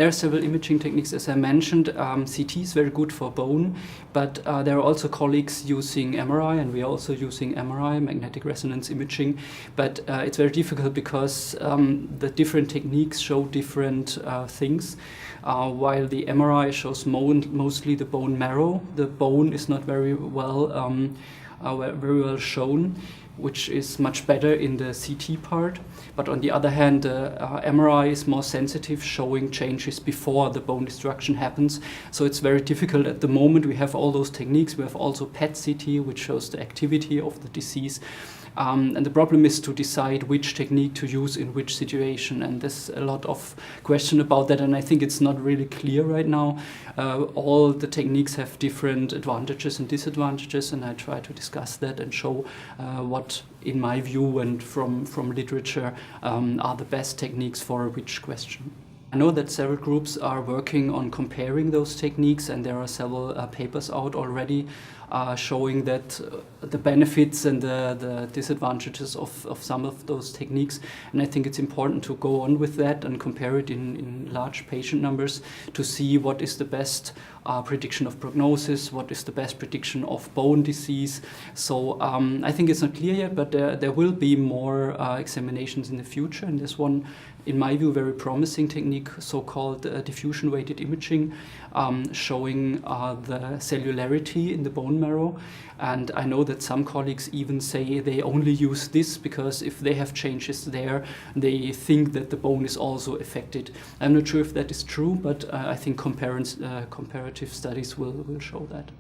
There are several imaging techniques, as I mentioned. CT is very good for bone, but there are also colleagues using MRI, and we are also using MRI, magnetic resonance imaging. But it's very difficult because the different techniques show different things. While the MRI shows mostly the bone marrow, the bone is not very well shown, which is much better in the CT part. But on the other hand, MRI is more sensitive, showing changes before the bone destruction happens. So it's very difficult at the moment. We have all those techniques. We have also PET-CT, which shows the activity of the disease. And the problem is to decide which technique to use in which situation, and there's a lot of question about that, and I think it's not really clear right now. All the techniques have different advantages and disadvantages, and I try to discuss that and show what, in my view and from literature, are the best techniques for which question. I know that several groups are working on comparing those techniques, and there are several papers out already showing that the benefits and the disadvantages of some of those techniques. And I think it's important to go on with that and compare it in large patient numbers to see what is the best prediction of prognosis, what is the best prediction of bone disease. So I think it's not clear yet, but there will be more examinations in the future. And there's one, in my view, very promising technique, so-called diffusion-weighted imaging, showing the cellularity in the bone marrow. And I know that some colleagues even say they only use this because if they have changes there, they think that the bone is also affected. I'm not sure if that is true, but I think comparative studies will show that.